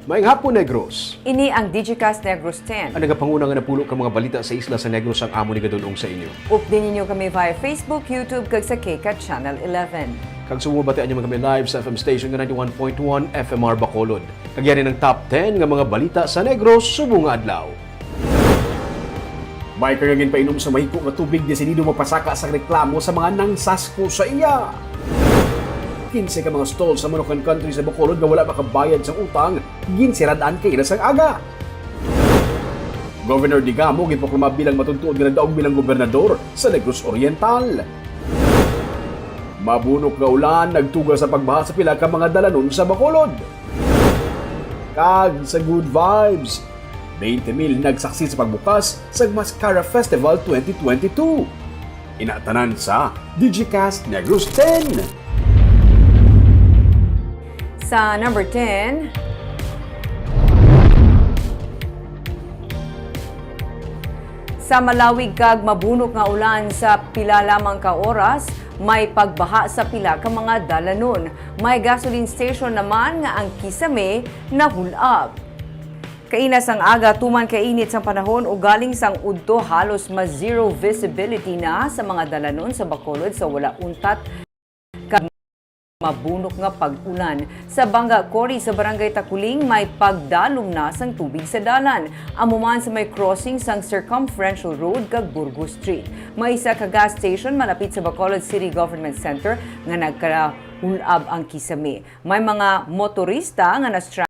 Maayong hapon, Negros. Ini ang Digicast Negros 10. Ang nagapangunang nga napulo ka mga balita sa isla sa Negros ang amo ni gadunong sa inyo. Update ninyo kami via Facebook, YouTube, kag sa KCAT Channel 11. Kag sumubatian niyo kami live sa FM station nga 91.1 FMR Bacolod. Kagyan ng top 10 nga mga balita sa Negros subong nga adlaw. May kagagin painom sa mahiko nga tubig desidido mapasaka sa reklamo sa mga nangsasko sa iya. 15 ka mga stall sa Monocan Country sa Bacolod nga wala makabayad sa utang, ginsiradaan kay nasang aga. Governor Digamo ginproklama bilang matuntuod nga nagdaog bilang gobernador sa Negros Oriental. Mabunok nga ulan nagtugal sa pagbaha sa pila ka mga dalanon sa Bacolod. Kag sa good vibes, 20,000 nagsaksi sa pagbukas sa Mascara Festival 2022. Inatanan sa Digicast Negros 10. Sa number 10, sa malawig kag mabunok nga ulan sa pila lamang ka oras, may pagbaha sa pila ka mga dalanon. May gasoline station naman nga ang kisame nahulab. Kainas ang aga tuman kainit sa panahon o galing sang udto halos ma zero visibility na sa mga dalanon sa Bacolod sa wala untat kag mabunok nga pag-ulan. Sa Banga Cori sa Barangay Takuling may pagdalom na sang tubig sa dalan. Amuman sa may crossing sang Circumferential Road kag Burgos Street. May isa ka gas station malapit sa Bacolod City Government Center nga nagkahulab ang kisame. May mga motorista nga na-stranded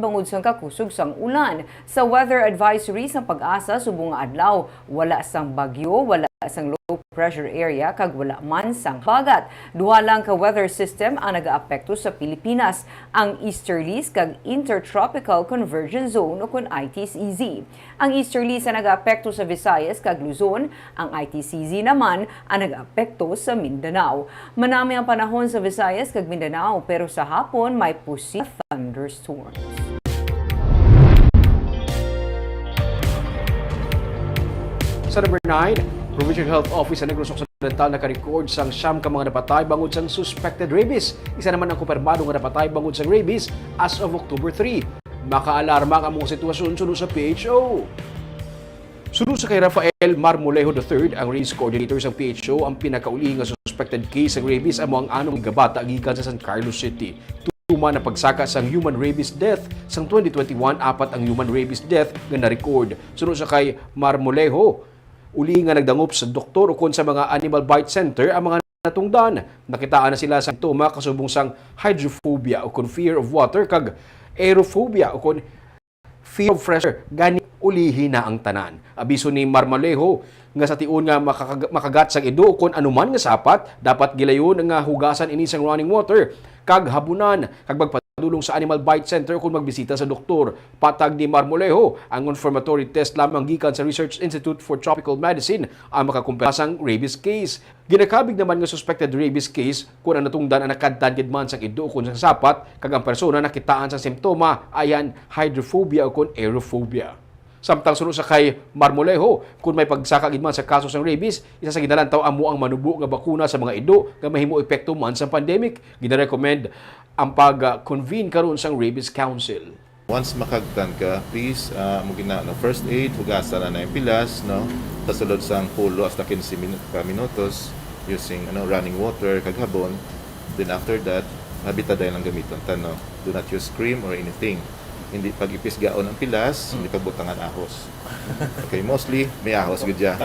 bangod sang kakusog sang ulan. Sa weather advisory sang Pag-asa subong nga adlaw, wala sang bagyo, wala sang low pressure area kag wala man sang bagat. Duha lang ka weather system ang nagaapekto sa Pilipinas, ang easterlies kag intertropical convergence zone o kun ITCZ. Ang easterlies ang nagaapekto sa Visayas kag Luzon, ang ITCZ naman ang nagaapekto sa Mindanao. Manami ang panahon sa Visayas kag Mindanao pero sa hapon may posibleng thunderstorms. Sa number 9, Provincial Health Office sa Negros Occidental naka-record sang siyam ka mga napatay bangod sang suspected rabies. Isa naman ang kumpirmado nga napatay bangod sang rabies as of October 3. Makaalarma ang among sitwasyon sunod sa PHO. Sunod sa kay Rafael Marmolejo III, ang rabies coordinator sa PHO, ang pinakauli nga suspected case ng rabies amo ang anong gabata gikan sa San Carlos City. Tuma na pagsaka sang human rabies death sang 2021, apat ang human rabies death nga na-record. Sunod sa kay Marmolejo, uli nga nagdangop sa doktor o kon sa mga animal bite center ang mga natungdan. Nakitaan na sila sa simptoma kasubong sang hydrophobia o kon fear of water kag aerophobia o kon fear of fresh air. Gani ulihi na ang tanan. Abiso ni Marmolejo nga sa tiun nga makagat sang ido o kon anuman nga sapat, dapat gilayon nga hugasan ini sang running water kag habunan kag magpadulong sa animal bite center kung magbisita sa doktor. Patag ni Marmolejo, ang confirmatory test lamang gikan sa Research Institute for Tropical Medicine ang makakumpensang rabies case. Ginakabig naman nga suspected rabies case kung ang natungdan ang nakadtan gid man sang ido kung sang sapat kag ang persona nakitaan sa simptoma ayan hydrophobia o kon aerophobia. Samtang sunod sa kay Marmolejo, kung may pagsaka gid man sa kaso sang rabies, isa sa ginalantaw amo ang manubo nga bakuna sa mga ido nga mahimo epekto man sa pandemic. Gina-recommend ang pag-convene karon sang Rabies Council. Once makagtan ka, please mo gina first aid, hugasan na yung pilas, no. Kasulod sang pulo hasta 15 minutos using running water kag habon. Then after that, habitaday lang gamiton tan, no. Do not use cream or anything. Hindi pag-ipisgaon ang pilas, hindi pagbutangan ahos. Okay, mostly may ahos gud ya.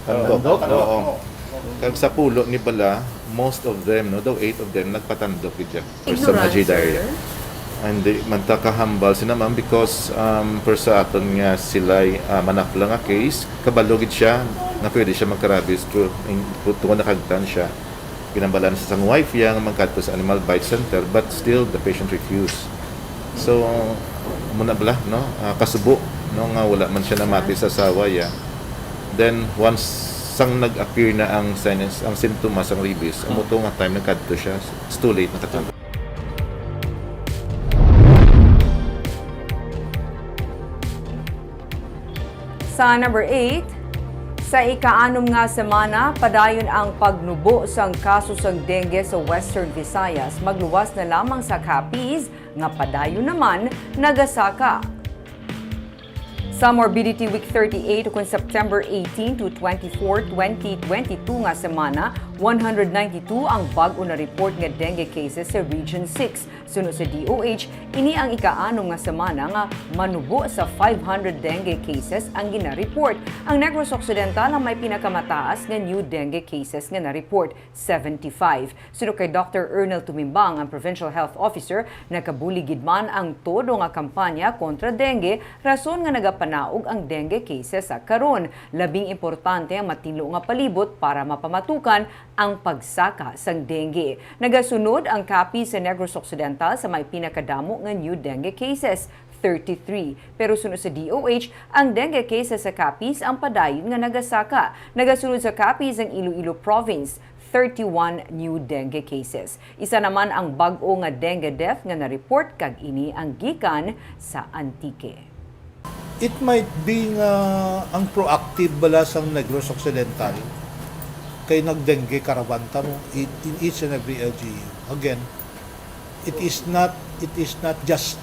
Tandok. Oo. Kag sa pulo ni bala, most of them, no, daw 8 of them nagpatandok gud ya. For some diarrhea. And man ta kahambal sinaman because per sa aton nga sila manakla nga case, kabalo gid siya na pwede siya magkarabis tungod nakagtan siya. Ginambalan sa sang wife yang magkadto sa animal bite center, but still the patient refused. So muna bala, no, kasubo, no, nga wala man siya namati sa sawa ya. Then once sang nag-appear na ang signs, ang simptomas ng rabies, amo to nga time nagkadto siya, it's too late nakatanda. Sa number 8, sa ika-anom nga semana, padayon ang pagnubo sang kaso sang dengue sa Western Visayas. Magluwas na lamang sa Capiz nga padayon naman nagasaka. Sa Morbidity Week 38 kung September 18 to 24, 2022 nga semana, 192 ang bag-o na report nga dengue cases sa Region 6. Sunod sa DOH, ini ang ika-6 nga semana nga manubo sa 500 dengue cases ang gina-report. Ang Negros Occidental ang may pinakamataas nga new dengue cases nga na-report, 75. Sunod kay Dr. Ernel Tumimbang, ang Provincial Health Officer, nakabuligid man ang todo nga kampanya kontra dengue, rason nga nagapanaog ang dengue cases sa karon. Labing importante ang matilo nga palibot para mapamatukan ang pagsaka sang dengue. Nagasunod ang kapi sa Negros Occidental sa may pinakadamo nga new dengue cases, 33. Pero sunod sa DOH, ang dengue cases sa Capiz ang padayon nga nagasaka. Nagasunod sa Capiz ang Iloilo Province, 31 new dengue cases. Isa naman ang bag-o nga dengue death nga na-report kag ini ang gikan sa Antique. It might be nga ang proactive bala sang Negros Occidental kay nagdengue karawanta mo in each and every LGU. Again, it is not just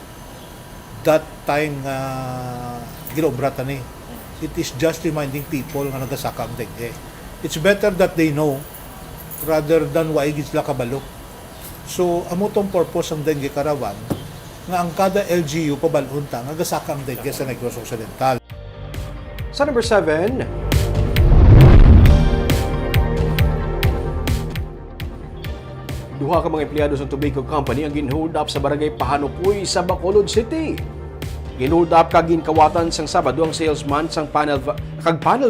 that time nga ginobratan ni. It is just reminding people nga nagasaka ang dengue. It's better that they know rather than waigid sila kabalo. So, amo tong purpose ang dengue karawan nga ang kada LGU pabalunta nga nagasaka ang dengue sa Negros Occidental. Sa number 7, duha ka mga empleyado sa tobacco company ang ginhold up sa barangay Pahanukoy sa Bacolod City. Ginhold up kag ginkawatan sang Sabado ang salesman sang panel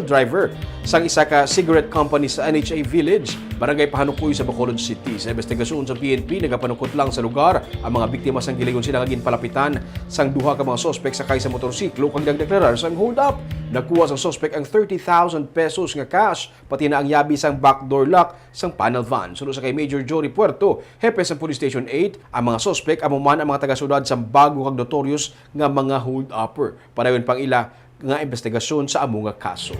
driver sang isa ka cigarette company sa NHA Village, barangay Pahanukoy sa Bacolod City. Sa investigasyon sa PNP, nagapanukot lang sa lugar ang mga biktima sang gilayon sila nga ginpalapitan sang duha ka mga sospek sakay sa motorsiklo kag nagdeklarar sang hold up. Nakuha sang sospek ang 30,000 pesos nga cash, pati na ang yabi sang backdoor lock sang panel van. Sunod sa kay Major Jory Puerto, hepe sa Police Station 8, ang mga sospek amuman ang mga taga-syudad sang bago kag notorious nga mga hold-upper. Padayon pang ila nga investigasyon sa amo nga kaso.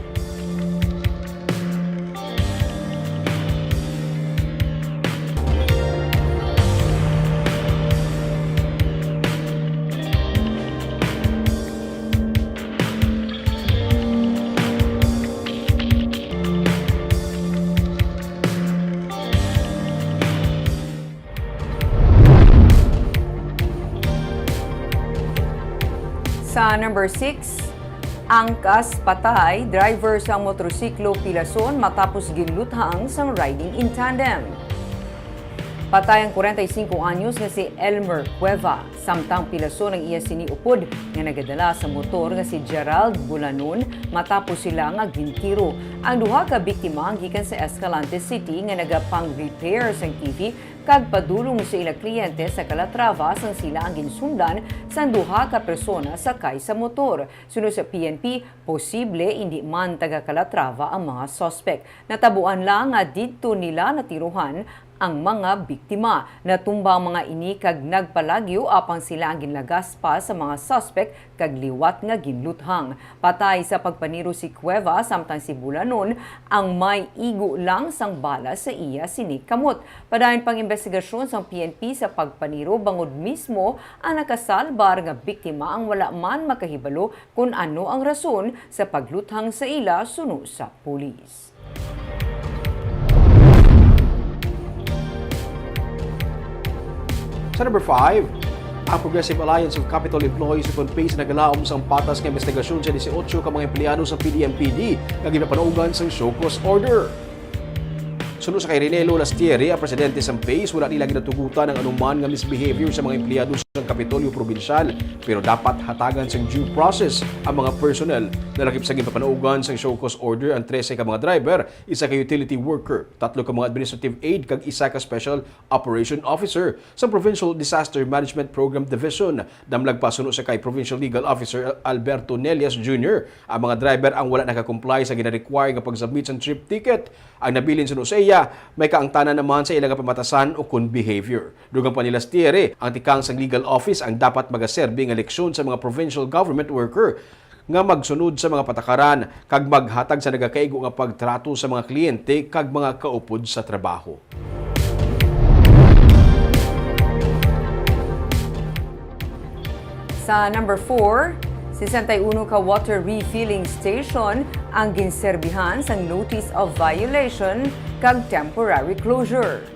Sa number 6, angkas patay, driver sa motorsiklo pilason matapos ginluthang sang riding in tandem. Patay ang 45 anyos nga si Elmer Cueva, samtang pilason ang iya siniupod nga nagadala sa motor nga si Gerald Bulanon matapos sila nga gintiro. Ang duha ka biktima ang gikan sa Escalante City nga nagapang-repair sang TV kag padulong sa ilang kliyente sa Calatrava sang sila ang ginsundan sang duha ka persona sakay sa motor. Sunod sa PNP, posible hindi man taga Calatrava ang mga suspect. Natabuan lang nga didto nila natiruhan ang mga biktima. Natumba ang mga ini kag nagpalagyo apang sila ang ginlagas pa sa mga suspect kag liwat nga ginluthang. Patay sa pagpaniro si Cueva samtang si Bulanon ang may igo lang sang bala sa iya sinikamot. Padayon pang investigasyon sang PNP sa pagpaniro bangod mismo ang nakasalbar nga biktima ang wala man makahibalo kung ano ang rason sa pagluthang sa ila suno sa pulis. Sa number 5, ang Progressive Alliance of Capital Employees upon pace nagalaom sang patas nga investigasyon sa 18 ka mga empleyado sa PDMPD nga ginapanaugan sang show cause order. Sunod sa kay Renelo Lastieri, ang presidente sa PACE, wala nila ginatugutan ng anuman nga misbehavior sa mga empleyado sa Kapitolyo Provincial, pero dapat hatagan sa due process ang mga personnel na lakip sa gipapanaugan sa show cause order ang 13 ka mga driver, isa ka utility worker, 3 ka mga administrative aid kag isa ka special operation officer sa Provincial Disaster Management Program Division. Damlag pa sunod sa kay Provincial Legal Officer Alberto Nelias Jr. Ang mga driver ang wala nakakomply sa gina-require nga pag-submit sa trip ticket. Ang nabilin sunod sa iya, may kaangtanan naman sa ilang pamatasan o kun behavior. Dugang pa nila Stiere, ang tikang sa legal office ang dapat magaserbi ng eleksyon sa mga provincial government worker nga magsunod sa mga patakaran kag maghatag sa nagakaigo nga pagtrato sa mga kliyente kag mga kaupod sa trabaho. Sa number 4, 61 ka water refilling station ang ginserbihan sang notice of violation kag temporary closure.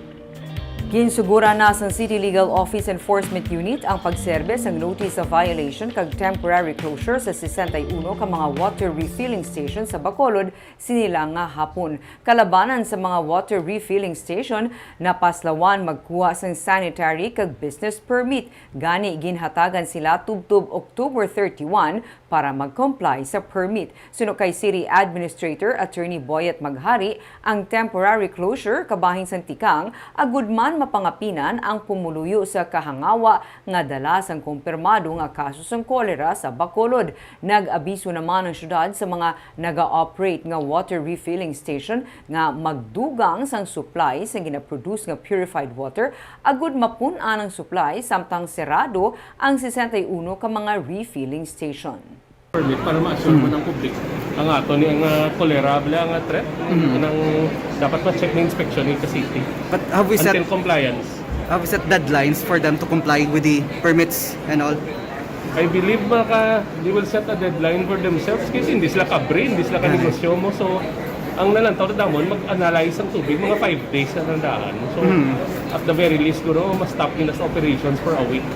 Ginsugura na sa City Legal Office Enforcement Unit ang pagserbe sang notice of violation kag temporary closure sa 61 ka mga water refilling station sa Bacolod sinila nga hapon. Kalabanan sa mga water refilling station napaslawan magkuha sang sanitary kag business permit. Gani ginhatagan sila tubtob October 31 para mag-comply sa permit. Suno kay City Administrator Attorney Boyet Maghari, ang temporary closure kabahin sang tikang agud man mapangapinan ang pumuluyo sa kahangawa nga dala sang kumpirmado nga kaso sang kolera sa Bacolod. Nag-abiso naman ang syudad sa mga naga-operate nga water refilling station nga magdugang sang supply sa ginaproduce nga purified water agud mapun-an ang supply samtang serado ang 61 ka mga refilling station. Permit para ma-assure mo ng public ang ato ni ang tolerable ang threat nang dapat ma-check ng inspection ng safety But have we set until compliance. deadlines for them to comply with the permits and all? I believe they will set a deadline for themselves kasi hindi sila ka-brain, hindi sila ka-negosyo mo. So, ang nalantaw na damon, mag-analyze ang tubig, mga 5 days na nandaan. So, at the very least, guro, ma-stop in as operations for a week.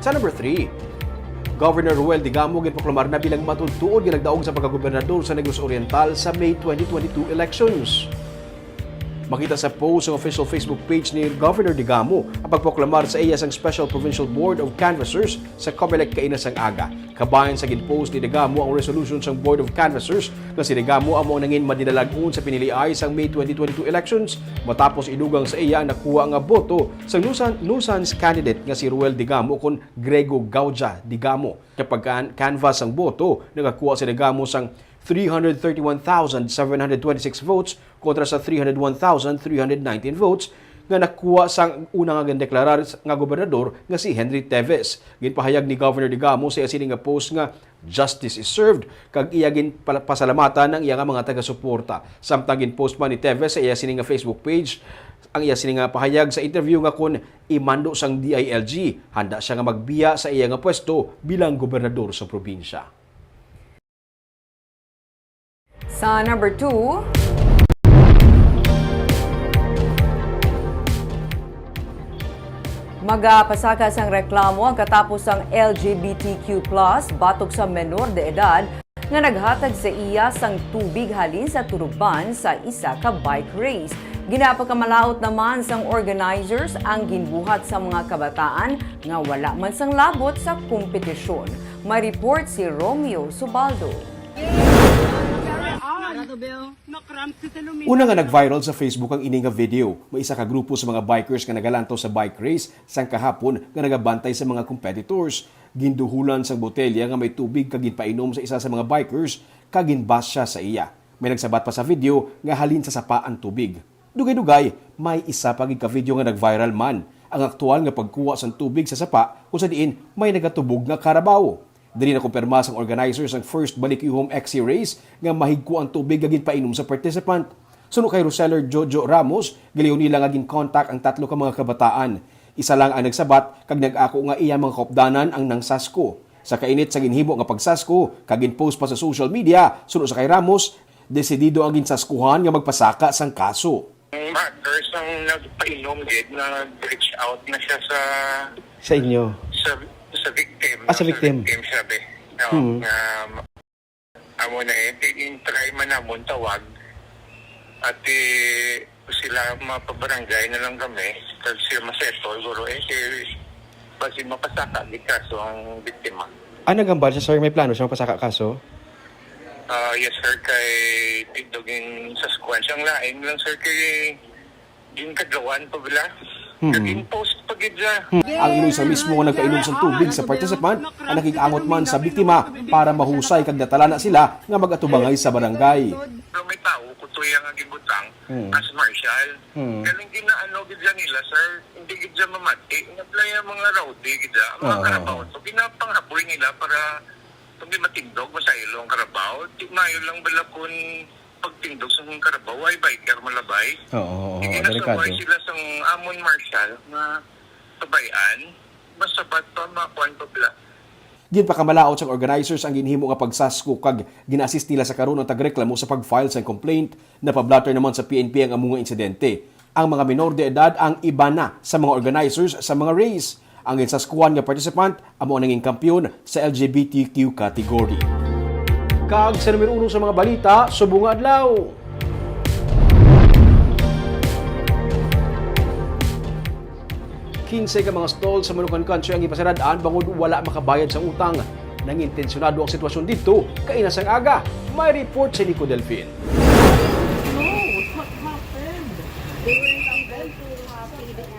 Sa number 3, Governor Ruel Digamo ginproklamar na bilang matultuod ginagdaog sa pagkagobernador sa Negros Oriental sa May 2022 elections. Makita sa post ng official Facebook page ni Governor Digamo ang pagproklamar sa iya sang Special Provincial Board of Canvassers sa Comelec kainas ang aga. Kabayan sa ginpost ni Digamo ang resolution sang Board of Canvassers na si Digamo amo nangin madinalagon sa piniliay sang May 2022 elections matapos idugang sa iya ang nakuha nga boto sa Nusan's candidate nga si Ruel Digamo kon Grego Gauja Digamo. Kapag canvass ang boto, nakakuha si Digamo sang 331,726 votes kontra sa 301,319 votes nga nakuha sang una nga deklarar nga gobernador nga si Henry Teves. Ginpahayag ni Governor Digamo sa sining nga post nga justice is served kag iya pasalamatan ng iya nga mga taga-suporta. Samtang ginpost man ni Teves sa iya sining nga Facebook page ang iya sining nga pahayag sa interview nga kun imando sang DILG handa siya nga magbiya sa iya nga pwesto bilang gobernador sa probinsya. Sa number 2, magapasaka sang reklamo ang katapos ang LGBTQ+ batok sa menor de edad nga naghatag sa iya sang tubig halin sa turuban sa isa ka bike race. Ginapagkamalaot naman sang organizers ang ginbuhat sa mga kabataan nga wala man sang labot sa kompetisyon. May report si Romeo Subaldo. Una nga nag-viral sa Facebook ang ini nga video. May isa ka grupo sa mga bikers nga nagalantaw sa bike race sang kahapon nga nagabantay sa mga competitors. Ginduhulan sang botelya nga may tubig kag ginpainom sa isa sa mga bikers kag ginbas siya sa iya. May nagsabat pa sa video nga halin sa sapa ang tubig. Dugay-dugay, may isa pa gid ka video nga nag-viral man. Ang aktual nga pagkuha sang tubig sa sapa kung sa diin may nagatubog nga karabaw. Dili na kumpirma sang organizers ang first Balikihom XC race nga mahigko ang tubig gagin painom sa participant. Suno kay Roseller Jojo Ramos, giliw nila nga gin-contact ang 3 ka mga kabataan. Isa lang ang nagsabat kag nag-ako nga iya mga kaupdanan ang nangsasko. Sa kainit sa ginhimo nga pagsasko, kag gin-post pa sa social media, suno sa kay Ramos, desidido ang ginsaskuhan nga magpasaka sang kaso. Mothers ang nagpainom gid na reach out na siya Sa inyo? sa victim. Sa victim. Sabi. Amo na try man namon tawag at sila mapabarangay na lang kami kasi siya maseto siguro kasi mapasaka di kaso ang biktima. Nagambal siya, sir? May plano siya mapasaka kaso? Yes sir, kay tigdogin sa squad siyang lain lang sir kay din kagawan pa bila. Nag-impost pa gid siya. Ang inusa mismo nga nagpainom sa tubig sa participant ang nakikangot man sa biktima para mahusay kag natala na sila nga mag-atubangay sa barangay. Pero may tao kutuya nga gibutang as marshal. Galing din na gid nila sir, hindi gid siya mamati. Inaplay ang mga rowdy gid mga karabaw. So pinapanghaboy nila para hindi matindog masaylo ang karabaw. Timayo lang bala kun pagtindog sa mga Carabao, ay biker malabay. Oo, Hindi na sabay sila sa Amon Marshall na sabayan. Basta ba't pa makuhan pa pala. Gid pa kamalaot sa organizers ang ginhimo nga pagsasko kag gina-assist nila sa karon ng tagreklamo sa pag-file sa complaint na pablatter naman sa PNP ang among insidente. Ang mga minor de edad ang iba na sa mga organizers sa mga race. Ang insaskuan nga participant amo nanging kampyon sa LGBTQ category. Kag sa numero 1 sa mga balita, subong nga adlaw. Kinsay ka mga stall sa Manukan Country ang ipasaradaan bangod wala makabayad sa utang. Nangintensyonado ang sitwasyon dito, kainasang aga. May report si Nico Delfin.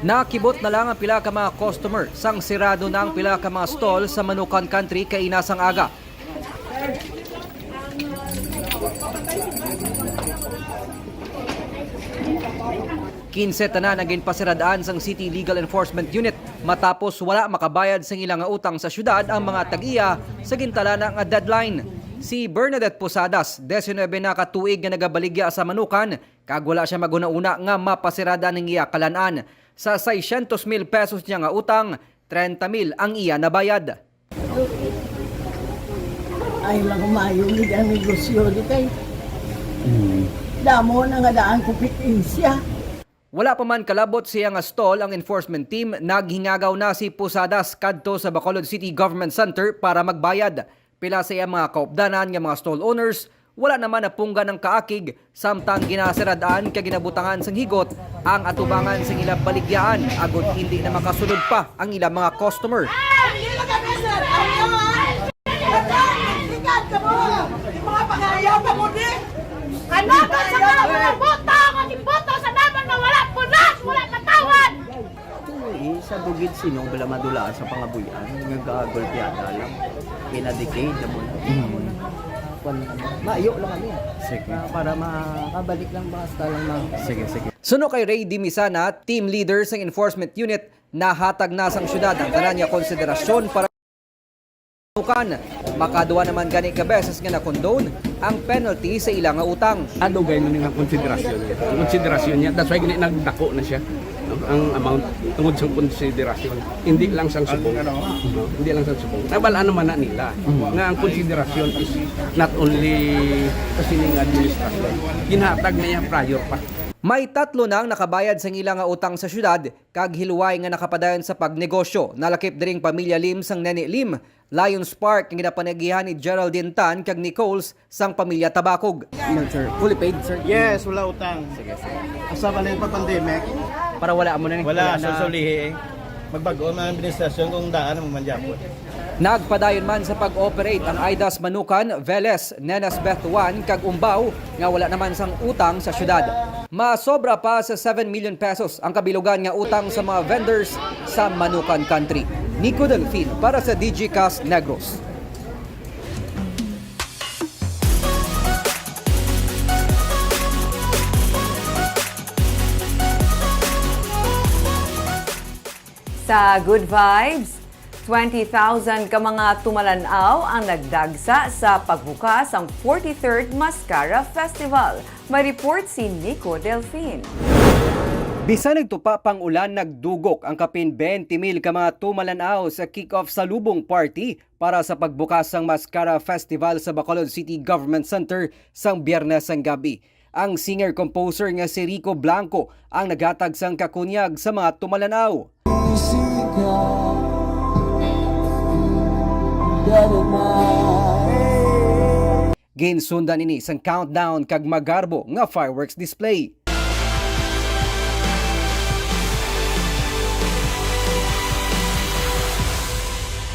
Nakibot na lang ang pila ka mga customer sang sirado na ang pila ka mga stall sa Manukan Country kainasang aga. Kinse tanan ang ginpasiradaan sang City Legal Enforcement Unit matapos wala makabayad sa ilang nga utang sa syudad ang mga tag-iya sa gintalana nga deadline. Si Bernadette Posadas, 19 na katuig nga nagabaligya sa Manukan, kag wala siya maguna-una nga mapasirada ning iya kalanaan. Sa 600,000 pesos niya nga utang, 30,000 ang iya nabayad. Ay lang kumayo ni ang negosyo di kay. Damo na nga daan ko pitin siya. Wala pa man kalabot siya nga stall ang enforcement team, naghingagaw na si Posadas kadto sa Bacolod City Government Center para magbayad. Pila sa iya mga kaupdanan nga mga stall owners, wala naman na pungga ng kaakig, samtang ginasiradaan kay ginabutangan sang higot ang atubangan sa ilang baligyaan agod hindi na makasulod pa ang ilang mga customer. Mga pangayaw ka mo di. Ano ba sa mga boto? Ang boto sa naman na wala punas, wala patawad. Sa bugid sinong bala madula sa pangabuyan nga gagolpyada lang pinadicade na mo maayo lang kami para makabalik lang basta lang na sige. Suno kay Ray Dimisana, team leader sa enforcement unit, nahatag na sang syudad ang tanan niya konsiderasyon para makaduwa naman gani ka beses nga na-condone ang penalty sa ilang nga utang. Ano gayno nga konsiderasyon niya? Konsiderasyon niya, that's why gani nagdako na siya ang amount tungod sa konsiderasyon. Hindi lang sang subong. Hindi lang sang subong. Nabalaan naman na nila nga ang konsiderasyon is not only kasining administration. Ginhatag na niya prior pa. May 3 nang nakabayad sa ilang nga utang sa syudad, kag hiluway nga nakapadayon sa pagnegosyo. Nalakip diring pamilya Lim sang Nene Lim, Lions Park ang ginapanagihan ni Geraldine Tan kag Nicoles sang pamilya Tabakog. Sir, fully paid sir? Yes, wala utang. Sige. Asa ba pa pandemic? Para wala mo na Wala susulihi. Magbago man ang administrasyon kung daan mo man gyapon. Nagpadayon man sa pag-operate ang Aidas Manukan, Veles, Nenas Betuan kag Umbaw nga wala naman sang utang sa syudad. Masobra pa sa 7 million pesos ang kabilugan nga utang sa mga vendors sa Manukan Country. Nico Delfin para sa DGCast Negros. Sa Good Vibes, 20,000 ka mga tumalanaw ang nagdagsa sa pagbukas ang 43rd Mascara Festival. May report si Nico Delfin. Bisan nagtupa pang ulan, nagdugok ang kapin 20,000 ka mga tumalanaw sa kick-off sa Lubong Party para sa pagbukas ng Mascara Festival sa Bacolod City Government Center sang Biyernes ang gabi. Ang singer-composer nga si Rico Blanco ang naghatag sang kakunyag sa mga tumalanaw. Ginsundan ini sang countdown kag magarbo nga fireworks display.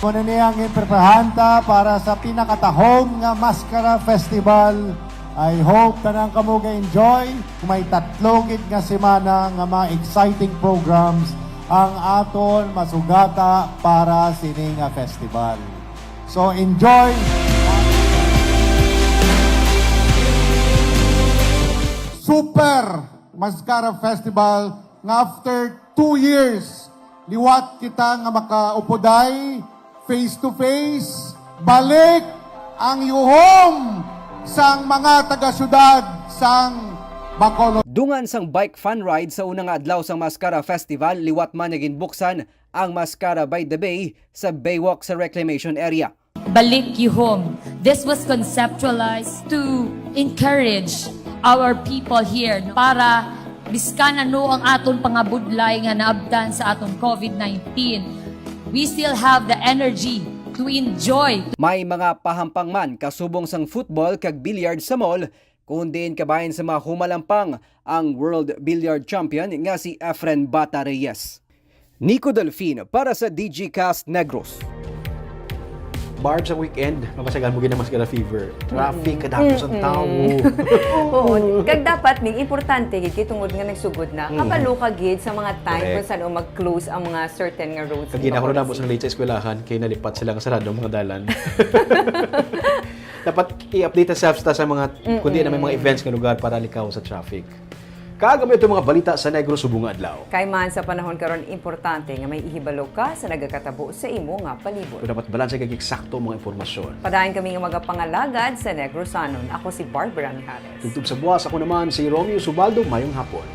Muna niyang iprepahanta para sa pinakatahong nga Mascara Festival. I hope tanang kamo ga-enjoy. May 3 gid nga semana nga mga exciting programs ang aton masugata para sini nga festival. So enjoy! Super Mascara Festival nga after 2 years liwat kita nga makaupoday face to face, balik ang yuhom sang mga taga-syudad sang Bacolod. Dungan sang bike fun ride sa unang adlaw sang Mascara Festival, liwat man naging buksan ang Mascara by the Bay sa Baywalk sa Reclamation Area. Balik You Home. This was conceptualized to encourage our people here para biskan ano ang aton pangabudlay nga naabdan sa aton COVID-19. We still have the energy to enjoy. May mga pahampang man kasubong sang football kag billiard sa mall, kundi kabayan sa mga humalampang ang World Billiard Champion nga si Efren Bata Reyes. Nico Delfino para sa DGCast Negros. Barb, sa weekend, mapasagal mo gina Mascara fever. Traffic, kadapos ang tao. Oo, kag dapat ning importante gid tungod nga nagsugod na. Kabalo ka gid sa mga time Correct. kung saan mag-close ang mga certain nga roads. Kagina ko na sa late sa eskwelahan, kay nalipat sila nga sarado ang mga dalan. Dapat i-update sa sa mga, kundi na may mga events nga lugar para likaw sa traffic. Kaagam ito mga balita sa Negros subong nga adlaw. Kay man sa panahon karon importante nga may ihibalo ka sa nagakatabo sa imo nga palibot. Kung dapat balanse kag eksakto mga impormasyon. Padayon kami nga magapangalagad sa Negrosanon. Ako si Barbara Mijares. Tugtog sa buwas, ako naman si Romeo Subaldo, mayong hapon.